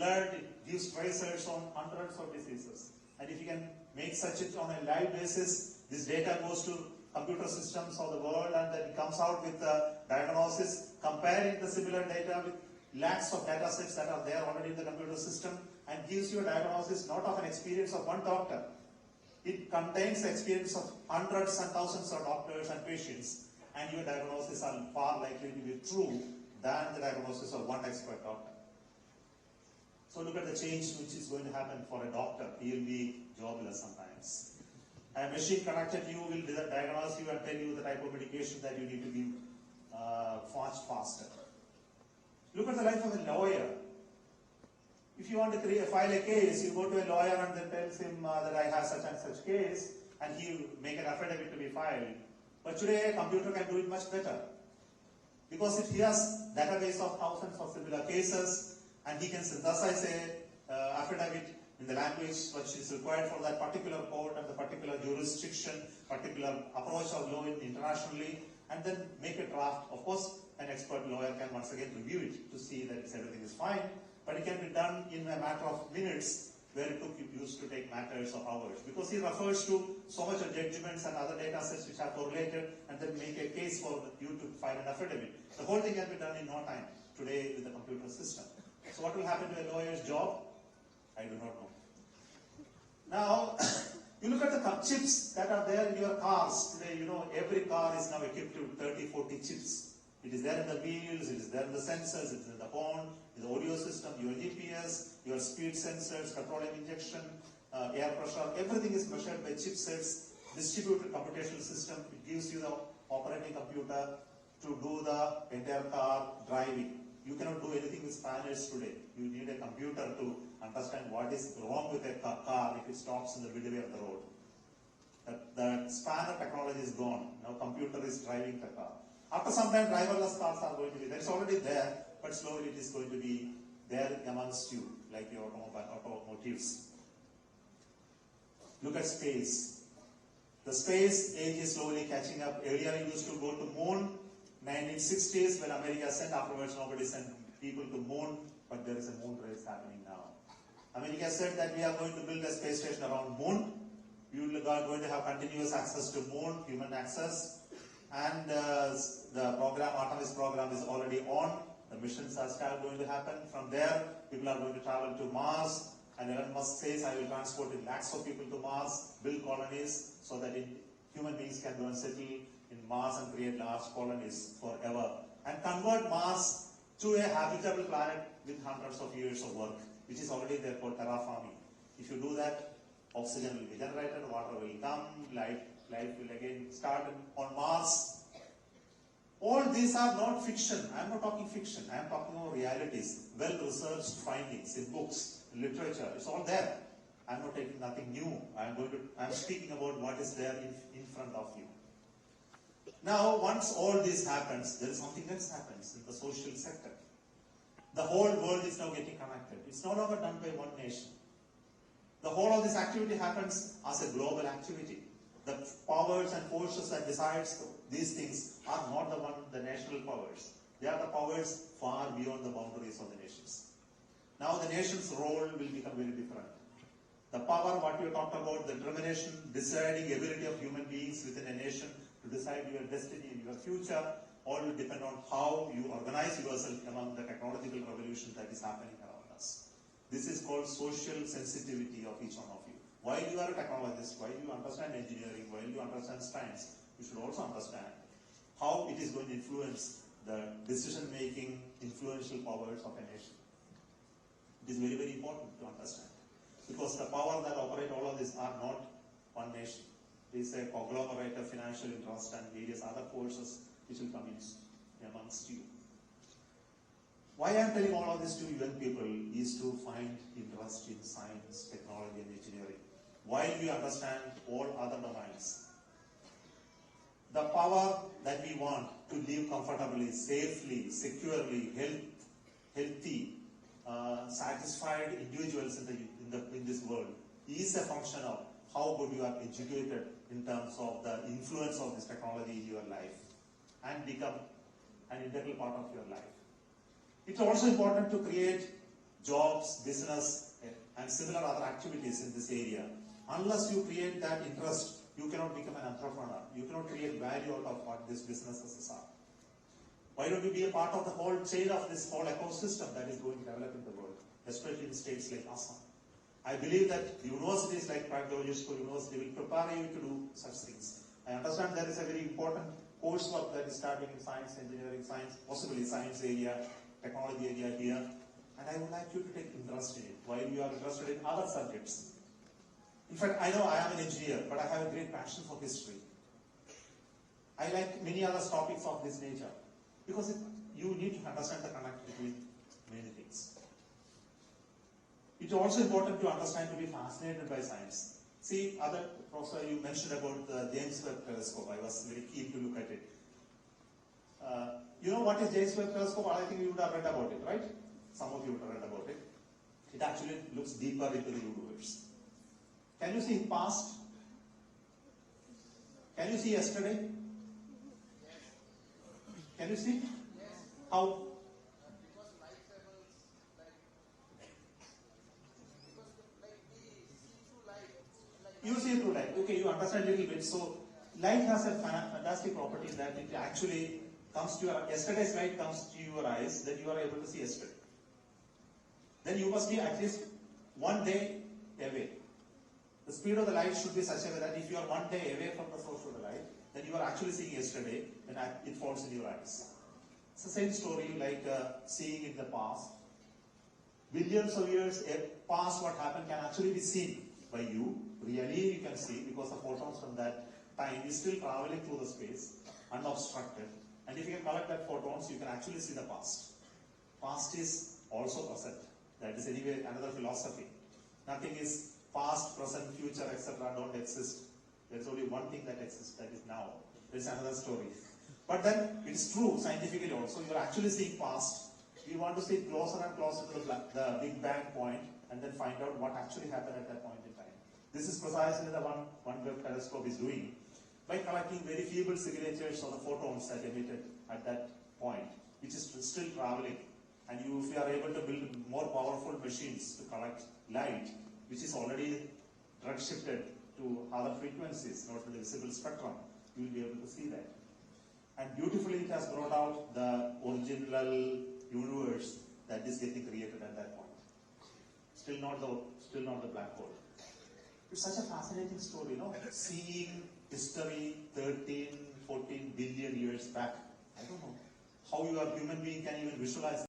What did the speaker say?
blood, it gives tracers on hundreds of diseases. And if you can make such it on a live basis, this data goes to computer systems of the world and then it comes out with the diagnosis, comparing the similar data with lakhs of data sets that are there already in the computer system, and gives you a diagnosis not of an experience of one doctor. It contains the experience of hundreds and thousands of doctors and patients, and your diagnosis are far likely to be true than the diagnosis of one expert doctor. So look at the change which is going to happen for a doctor. He will be jobless sometimes. A machine connected to you will diagnose you and tell you the type of medication that you need to give much faster. Look at the life of a lawyer. If you want to file a case, you go to a lawyer and then tells him that I have such and such case, and he make an affidavit to be filed. But today a computer can do it much better, because if he has database of thousands of similar cases, and he can synthesize a affidavit in the language which is required for that particular court and the particular jurisdiction, particular approach of law internationally, and then make a draft. Of course, an expert lawyer can once again review it to see that everything is fine, but it can be done in a matter of minutes, where it used to take matters of hours, because he refers to so much of judgments and other data sets which are correlated, and then make a case for you to file an affidavit. The whole thing can be done in no time today with the computer system. So what will happen to a lawyer's job? I do not know. Now, you look at the chips that are there in your cars today. You know, every car is now equipped with 30, 40 chips. It is there in the wheels, it is there in the sensors, it is in the horn, in the audio system, your GPS, your speed sensors, petroleum injection, air pressure, everything is measured by chipsets, distributed computational system. It gives you the operating computer to do the entire car driving. You cannot do anything with spanners today. You need a computer to understand what is wrong with a car if it stops in the middle of the road. The spanner technology is gone. Now computer is driving the car. After some time, driverless cars are going to be there. It's already there, but slowly it is going to be there amongst you, like your automotives. Look at space. The space age is slowly catching up. Earlier you used to go to moon. 1960s, when America sent, afterwards nobody sent people to moon, but there is a moon race happening now. America said that we are going to build a space station around moon. You are going to have continuous access to moon, human access, and the program, Artemis program, is already on. The missions are still going to happen. From there, people are going to travel to Mars, and Elon Musk says, I will transport lakhs of people to Mars, build colonies, so that human beings can go and settle in Mars and create large colonies forever, and convert Mars to a habitable planet with hundreds of years of work, which is already there, called terraforming. If you do that, oxygen will be generated, water will come, life will again start on Mars. All these are not fiction. I am not talking fiction. I am talking about realities, well-researched findings in books, in literature. It's all there. I am not taking nothing new. I am speaking about what is there in front of you. Now, once all this happens, there is something else happens in the social sector. The whole world is now getting connected. It's no longer done by one nation. The whole of this activity happens as a global activity. The powers and forces that decides these things are not the national powers. They are the powers far beyond the boundaries of the nations. Now the nation's role will become very different. The power, what you talked about, the determination, deciding ability of human beings within a nation to decide your destiny and your future, all will depend on how you organize yourself among the technological revolution that is happening around us. This is called social sensitivity of each one of you. While you are a technologist, while you understand engineering, while you understand science, you should also understand how it is going to influence the decision-making, influential powers of a nation. It is very, very important to understand, because the power that operate all of this are not one nation. It is a conglomerate of financial interest and various other forces which will come in amongst you. Why I am telling all of this to young people is to find interest in science, technology and engineering, while we understand all other domains. The power that we want to live comfortably, safely, securely, healthy, satisfied individuals in this world is a function of how good you are educated in terms of the influence of this technology in your life and become an integral part of your life. It's also important to create jobs, business, and similar other activities in this area. Unless you create that interest, you cannot become an entrepreneur. You cannot create value out of what these businesses are. Why don't you be a part of the whole chain of this whole ecosystem that is going to develop in the world, especially in states like Assam? I believe that universities like Pragjyotishpur University will prepare you to do such things. I understand there is a very important coursework that is starting in science, engineering, science, possibly science area, technology area here, and I would like you to take interest in it while you are interested in other subjects. In fact, I know I am an engineer, but I have a great passion for history. I like many other topics of this nature because you need to understand the connect between many things. It's also important to understand to be fascinated by science. See, other professor, you mentioned about the James Webb Telescope. I was very keen to look at it. You know what is James Webb Telescope? I think you would have read about it, right? Some of you would have read about it. It actually looks deeper into the universe. Can you see past? Can you see yesterday? Can you see? How? Because light travels like we see through light. You see through light. Okay, you understand a little bit. So light has a fantastic property that it actually comes to your, yesterday's light comes to your eyes, that you are able to see yesterday. Then you must be at least 1 day away. The speed of the light should be such a way that if you are 1 day away from the source of the light, then you are actually seeing yesterday, then it falls in your eyes. It's the same story like seeing in the past. Billions of years past, what happened can actually be seen by you. Really, you can see because the photons from that time is still traveling through the space, unobstructed. And if you can collect that photons, you can actually see the past. Past is also present. That is anyway another philosophy. Nothing is past, present, future, etc. don't exist. There is only one thing that exists, that is now. There is another story. But then it is true scientifically also. You are actually seeing past. We want to see closer and closer to the Big Bang point and then find out what actually happened at that point in time. This is precisely the one Webb telescope is doing by collecting very feeble signatures of the photons that emitted at that point, which is still traveling. And if you are able to build more powerful machines to collect light, which is already redshifted to other frequencies, not to the visible spectrum, you will be able to see that. And beautifully it has brought out the original universe that is getting created at that point. Still not the black hole. It's such a fascinating story, you know, seeing history 13, 14 billion years back. I don't know how you, a human being, can even visualize